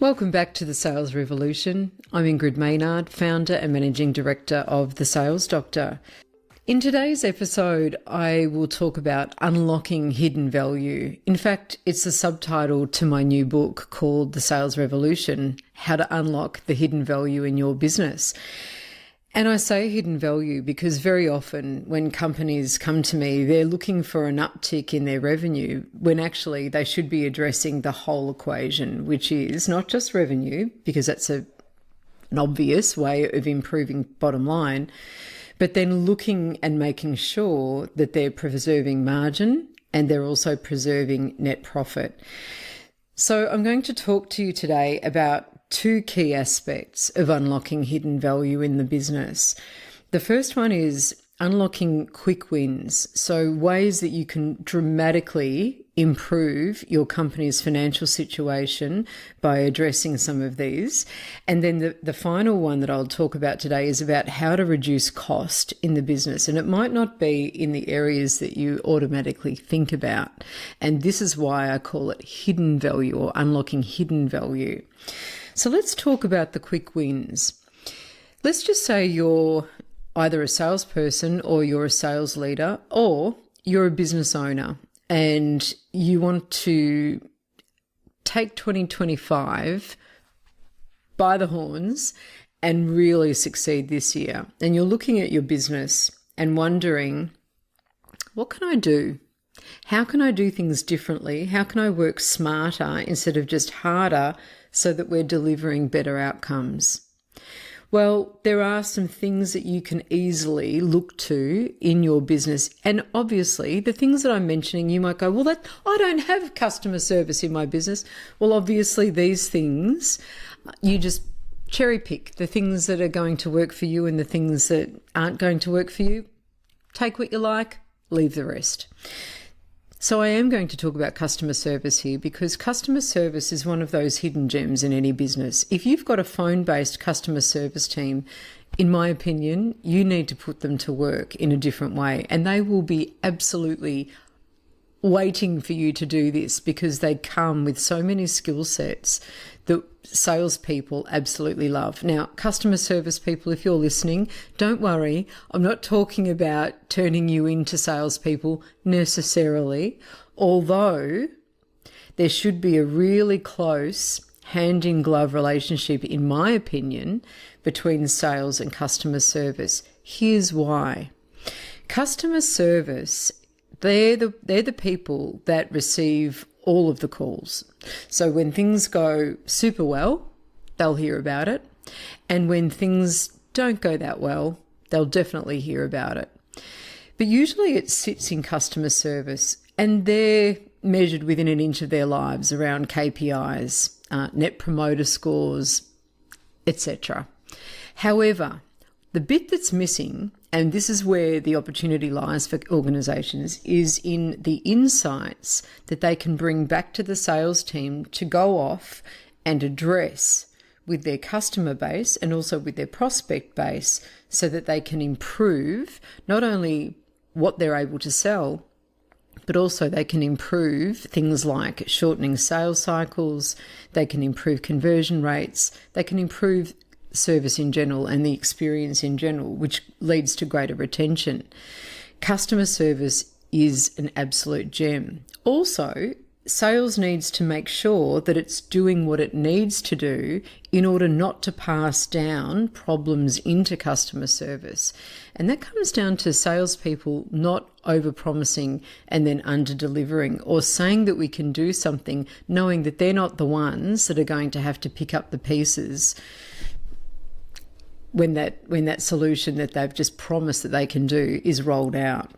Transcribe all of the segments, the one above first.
Welcome back to the Sales Revolution. I'm Ingrid Maynard, founder and managing director of The Sales Doctor. In today's episode, I will talk about unlocking hidden value. In fact, it's the subtitle to my new book called The Sales Revolution: How to Unlock the Hidden Value in Your Business. And I say hidden value because very often when companies come to me, they're looking for an uptick in their revenue when actually they should be addressing the whole equation, which is not just revenue, because that's an obvious way of improving bottom line, but then looking and making sure that they're preserving margin and they're also preserving net profit. So I'm going to talk to you today about two key aspects of unlocking hidden value in the business. The first one is unlocking quick wins, so ways that you can dramatically improve your company's financial situation by addressing some of these. And then the final one that I'll talk about today is about how to reduce cost in the business. And it might not be in the areas that you automatically think about. And this is why I call it hidden value or unlocking hidden value. So let's talk about the quick wins. Let's just say you're either a salesperson or you're a sales leader or you're a business owner and you want to take 2025 by the horns and really succeed this year. And you're looking at your business and wondering, what can I do? How can I do things differently? How can I work smarter instead of just harder so that we're delivering better outcomes? Well, there are some things that you can easily look to in your business. And obviously, the things that I'm mentioning, you might go, well, I don't have customer service in my business. Well, obviously, these things, you just cherry pick the things that are going to work for you and the things that aren't going to work for you. Take what you like, leave the rest. So I am going to talk about customer service here because customer service is one of those hidden gems in any business. If you've got a phone-based customer service team, in my opinion, you need to put them to work in a different way, and they will be absolutely waiting for you to do this because they come with so many skill sets that salespeople absolutely love. Now, customer service people, if you're listening, don't worry. I'm not talking about turning you into salespeople necessarily, although there should be a really close hand-in-glove relationship, in my opinion, between sales and customer service. Here's why. Customer service, they're the people that receive all of the calls. So when things go super well, they'll hear about it. And when things don't go that well, they'll definitely hear about it. But usually it sits in customer service and they're measured within an inch of their lives around KPIs, net promoter scores, etc. However, the bit that's missing, and this is where the opportunity lies for organisations, is in the insights that they can bring back to the sales team to go off and address with their customer base and also with their prospect base so that they can improve not only what they're able to sell, but also they can improve things like shortening sales cycles, they can improve conversion rates, they can improve service in general and the experience in general, which leads to greater retention. Customer service is an absolute gem. Also, sales needs to make sure that it's doing what it needs to do in order not to pass down problems into customer service. And that comes down to salespeople not over-promising and then under-delivering, or saying that we can do something knowing that they're not the ones that are going to have to pick up the pieces when that solution that they've just promised that they can do is rolled out.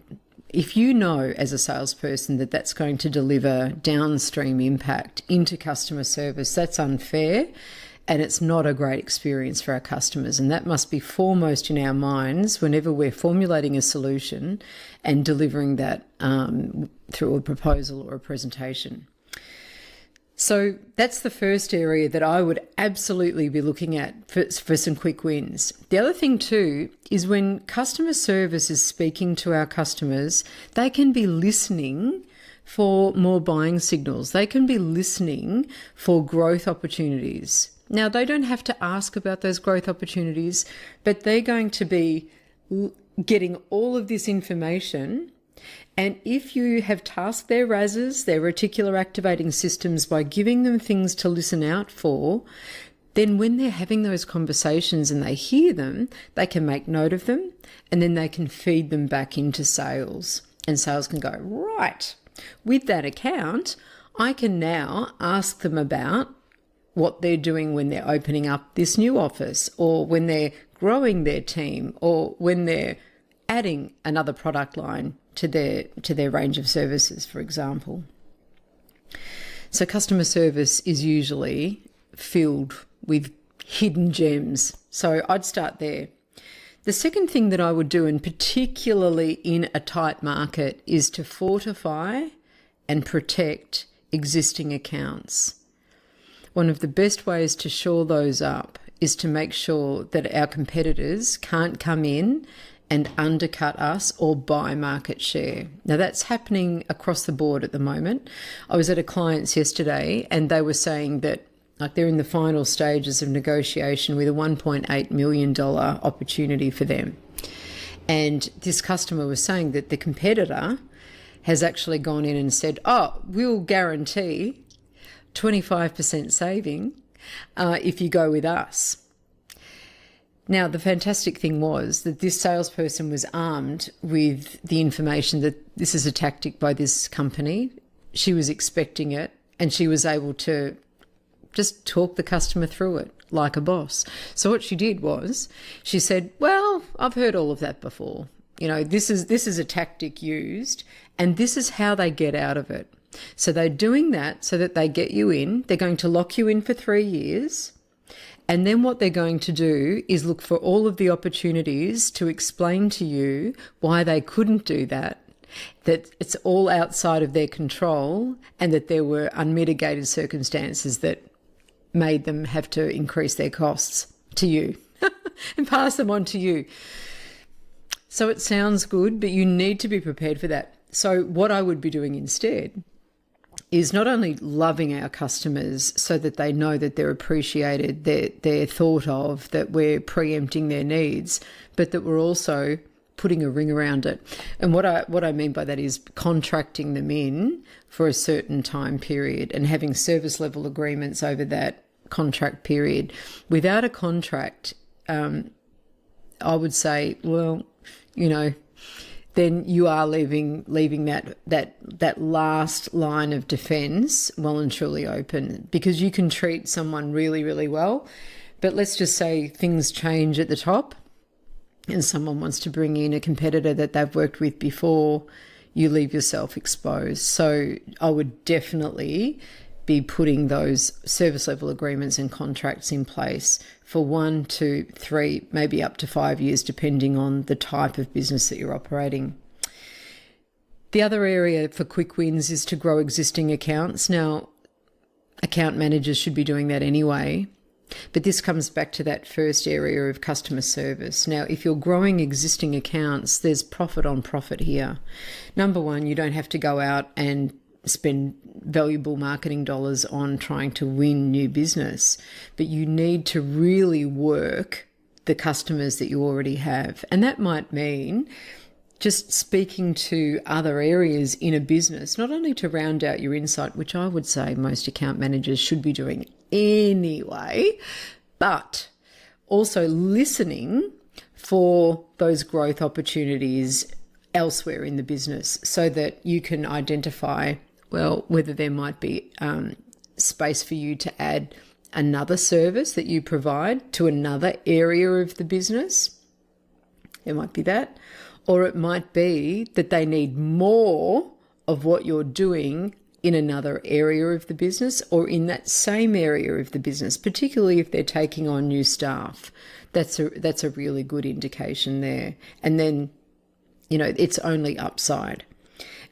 If you know as a salesperson that that's going to deliver downstream impact into customer service, that's unfair and it's not a great experience for our customers. And that must be foremost in our minds whenever we're formulating a solution and delivering that through a proposal or a presentation. So that's the first area that I would absolutely be looking at for some quick wins. The other thing too is when customer service is speaking to our customers, they can be listening for more buying signals. They can be listening for growth opportunities. Now, they don't have to ask about those growth opportunities, but they're going to be getting all of this information. And if you have tasked their RASs, their reticular activating systems, by giving them things to listen out for, then when they're having those conversations and they hear them, they can make note of them, and then they can feed them back into sales. And sales can go, right, with that account, I can now ask them about what they're doing when they're opening up this new office, or when they're growing their team, or when they're adding another product line to their range of services, for example. So customer service is usually filled with hidden gems. So I'd start there. The second thing that I would do, and particularly in a tight market, is to fortify and protect existing accounts. One of the best ways to shore those up is to make sure that our competitors can't come in and undercut us or buy market share. Now, that's happening across the board at the moment. I was at a client's yesterday and they were saying that they're in the final stages of negotiation with a $1.8 million opportunity for them. And this customer was saying that the competitor has actually gone in and said, we'll guarantee 25% saving if you go with us. Now, the fantastic thing was that this salesperson was armed with the information that this is a tactic by this company. She was expecting it, and she was able to just talk the customer through it like a boss. So what she did was she said, well, I've heard all of that before. This is a tactic used, and this is how they get out of it. So they're doing that so that they get you in. They're going to lock you in for 3 years. And then what they're going to do is look for all of the opportunities to explain to you why they couldn't do that it's all outside of their control, and that there were unmitigated circumstances that made them have to increase their costs to you and pass them on to you. So it sounds good, but you need to be prepared for that. So what I would be doing instead is not only loving our customers so that they know that they're appreciated, they're thought of, that we're preempting their needs, but that we're also putting a ring around it. And what I mean by that is contracting them in for a certain time period and having service level agreements over that contract period. Without a contract, I would say, well, then you are leaving that last line of defence well and truly open, because you can treat someone really, really well, but let's just say things change at the top and someone wants to bring in a competitor that they've worked with before, you leave yourself exposed. So I would definitely be putting those service level agreements and contracts in place for 1, 2, 3, maybe up to 5 years, depending on the type of business that you're operating. The other area for quick wins is to grow existing accounts. Now, account managers should be doing that anyway, but this comes back to that first area of customer service. Now, if you're growing existing accounts, there's profit on profit here. Number one, you don't have to go out and spend valuable marketing dollars on trying to win new business, but you need to really work the customers that you already have. And that might mean just speaking to other areas in a business, not only to round out your insight, which I would say most account managers should be doing anyway, but also listening for those growth opportunities elsewhere in the business so that you can identify, well, whether there might be space for you to add another service that you provide to another area of the business. It might be that. Or it might be that they need more of what you're doing in another area of the business or in that same area of the business, particularly if they're taking on new staff. That's a really good indication there. And then, it's only upside.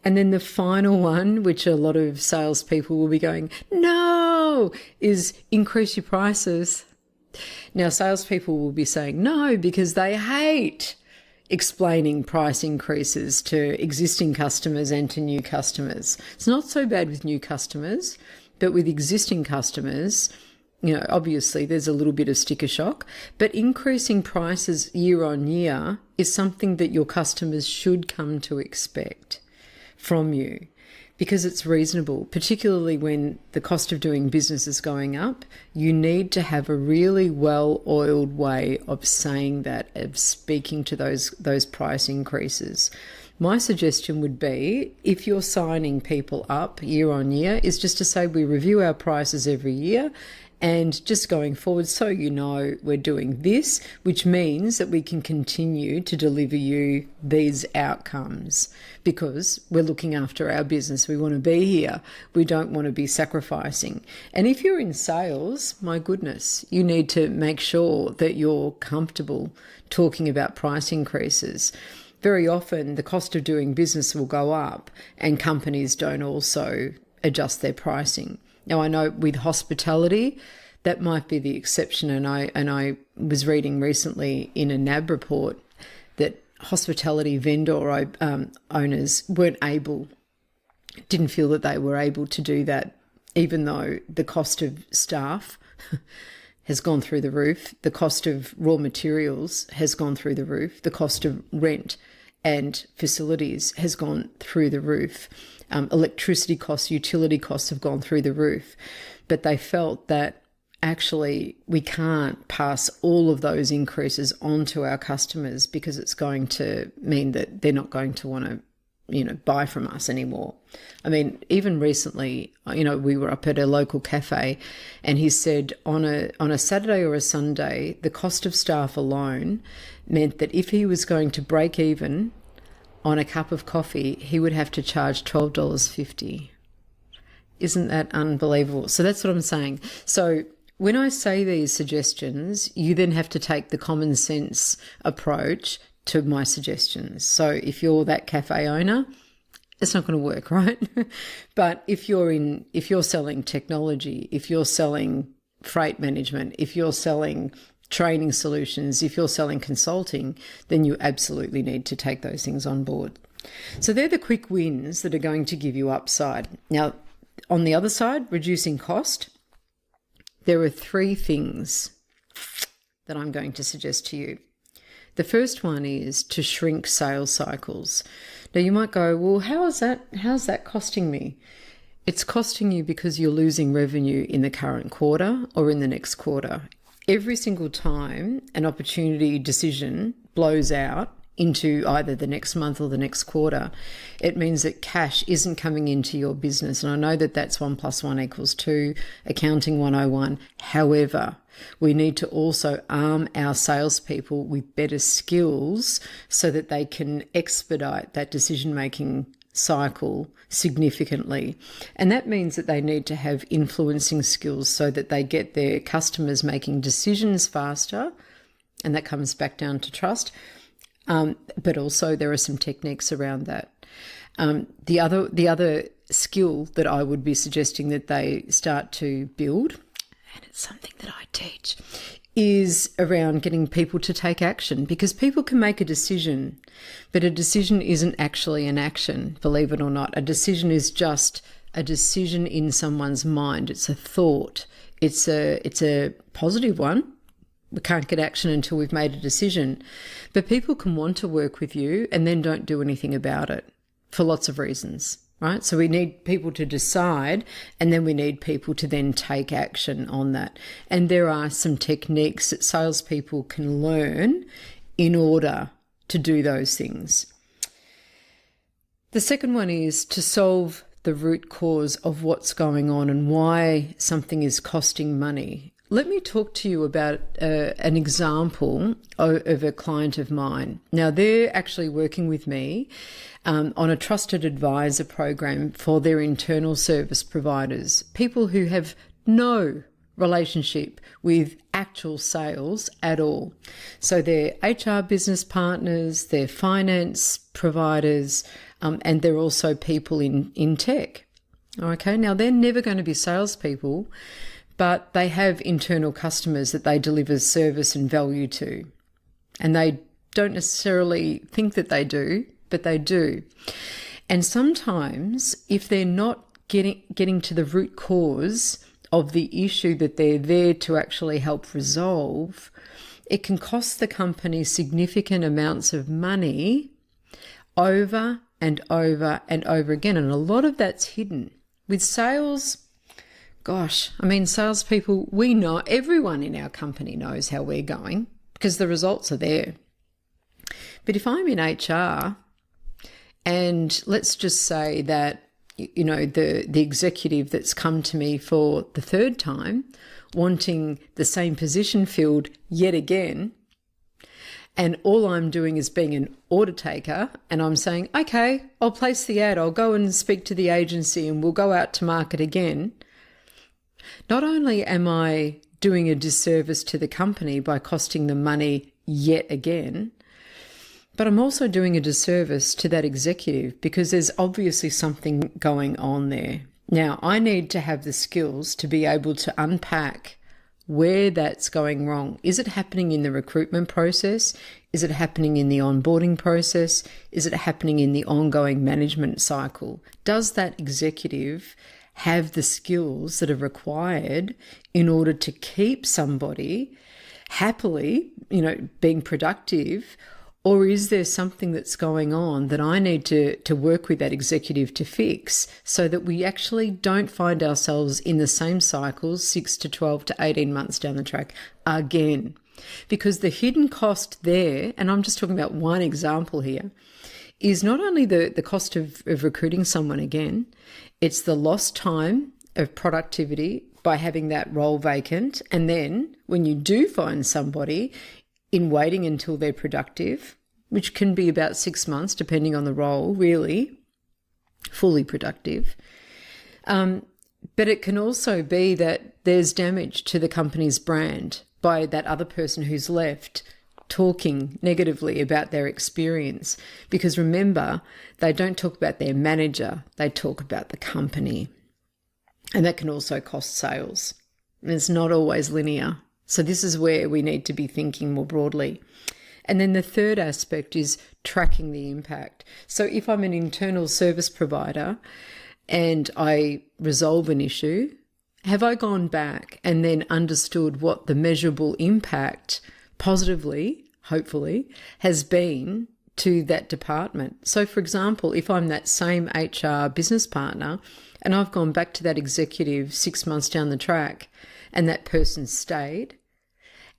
And then the final one, which a lot of salespeople will be going, no, is increase your prices. Now, salespeople will be saying no because they hate explaining price increases to existing customers and to new customers. It's not so bad with new customers, but with existing customers, obviously there's a little bit of sticker shock, but increasing prices year on year is something that your customers should come to expect from you, because it's reasonable, particularly when the cost of doing business is going up. You need to have a really well-oiled way of saying that, of speaking to those price increases. My suggestion would be, if you're signing people up year on year, is just to say we review our prices every year, and just going forward, so we're doing this, which means that we can continue to deliver you these outcomes because we're looking after our business. We want to be here. We don't want to be sacrificing. And if you're in sales, my goodness, you need to make sure that you're comfortable talking about price increases. Very often the cost of doing business will go up and companies don't also adjust their pricing. Now, I know with hospitality, that might be the exception, and I was reading recently in a NAB report that hospitality vendor owners didn't feel that they were able to do that, even though the cost of staff has gone through the roof, the cost of raw materials has gone through the roof, the cost of rent and facilities has gone through the roof. Electricity costs, utility costs have gone through the roof. But they felt that actually we can't pass all of those increases on to our customers because it's going to mean that they're not going to want to, buy from us anymore. I mean, even recently, we were up at a local cafe and he said on a Saturday or a Sunday, the cost of staff alone meant that if he was going to break even on a cup of coffee, he would have to charge $12.50. Isn't that unbelievable? So that's what I'm saying. So when I say these suggestions, you then have to take the common sense approach to my suggestions. So if you're that cafe owner, it's not going to work, right? But if you're selling technology, if you're selling freight management, if you're selling training solutions, if you're selling consulting, then you absolutely need to take those things on board. So they're the quick wins that are going to give you upside. Now, on the other side, reducing cost, there are 3 things that I'm going to suggest to you. The first one is to shrink sales cycles. Now you might go, well, how's that costing me? It's costing you because you're losing revenue in the current quarter or in the next quarter. Every single time an opportunity decision blows out into either the next month or the next quarter, it means that cash isn't coming into your business. And I know that that's 1 + 1 = 2, accounting 101. However, we need to also arm our salespeople with better skills so that they can expedite that decision-making cycle significantly. And that means that they need to have influencing skills so that they get their customers making decisions faster. And that comes back down to trust. But also there are some techniques around that. The other skill that I would be suggesting that they start to build, and it's something that I teach, is around getting people to take action, because people can make a decision, but a decision isn't actually an action, believe it or not. A decision is just a decision in someone's mind. It's a thought. It's a positive one. We can't get action until we've made a decision. But people can want to work with you and then don't do anything about it for lots of reasons, right? So we need people to decide, and then we need people to then take action on that. And there are some techniques that salespeople can learn in order to do those things. The second one is to solve the root cause of what's going on and why something is costing money. Let me talk to you about an example of a client of mine. Now, they're actually working with me on a trusted advisor program for their internal service providers, people who have no relationship with actual sales at all. So they're HR business partners, they're finance providers, and they're also people in tech. Okay, now they're never going to be salespeople, but they have internal customers that they deliver service and value to. And they don't necessarily think that they do, but they do. And sometimes if they're not getting to the root cause of the issue that they're there to actually help resolve, it can cost the company significant amounts of money over and over and over again. And a lot of that's hidden. With sales, salespeople, we know, everyone in our company knows how we're going because the results are there. But if I'm in HR and let's just say that, the executive that's come to me for the third time wanting the same position filled yet again, and all I'm doing is being an order taker, and I'm saying, okay, I'll place the ad, I'll go and speak to the agency and we'll go out to market again. Not only am I doing a disservice to the company by costing them money yet again, but I'm also doing a disservice to that executive because there's obviously something going on there. Now, I need to have the skills to be able to unpack where that's going wrong. Is it happening in the recruitment process? Is it happening in the onboarding process? Is it happening in the ongoing management cycle? Does that executive have the skills that are required in order to keep somebody happily, being productive? Or is there something that's going on that I need to work with that executive to fix so that we actually don't find ourselves in the same cycles 6 to 12 to 18 months down the track again? Because the hidden cost there, and I'm just talking about one example here, is not only the cost of recruiting someone again, it's the lost time of productivity by having that role vacant. And then when you do find somebody, in waiting until they're productive, which can be about 6 months, depending on the role, really, fully productive. But it can also be that there's damage to the company's brand by that other person who's left talking negatively about their experience. Because remember, they don't talk about their manager, they talk about the company. And that can also cost sales. And it's not always linear. So this is where we need to be thinking more broadly. And then the third aspect is tracking the impact. So if I'm an internal service provider and I resolve an issue, have I gone back and then understood what the measurable impact positively, hopefully, has been to that department? So for example, if I'm that same HR business partner and I've gone back to that executive 6 months down the track and that person stayed,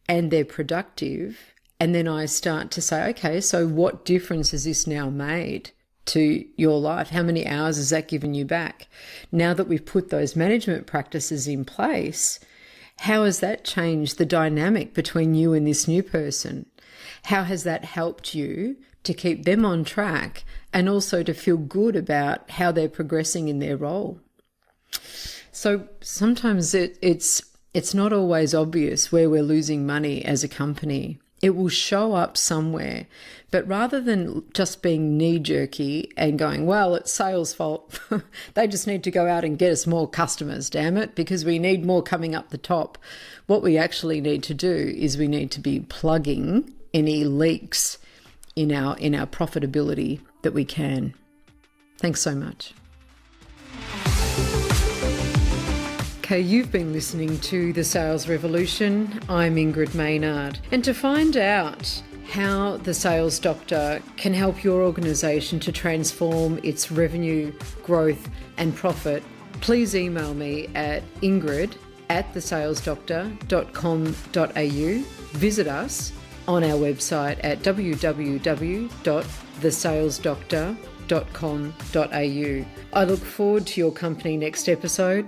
and they're productive, and then I start to say, okay, so what difference has this now made to your life? How many hours has that given you back? Now that we've put those management practices in place, how has that changed the dynamic between you and this new person? How has that helped you to keep them on track and also to feel good about how they're progressing in their role? So sometimes it's not always obvious where we're losing money as a company. It will show up somewhere. But rather than just being knee-jerky and going, well, it's sales' fault, they just need to go out and get us more customers, damn it, because we need more coming up the top. What we actually need to do is we need to be plugging any leaks in our profitability that we can. Thanks so much. Okay, you've been listening to The Sales Revolution. I'm Ingrid Maynard. And to find out how the Sales Doctor can help your organisation to transform its revenue, growth and profit, please email me at ingrid@thesalesdoctor.com.au. Visit us on our website at www.thesalesdoctor.com.au. I look forward to your company next episode.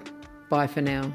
Bye for now.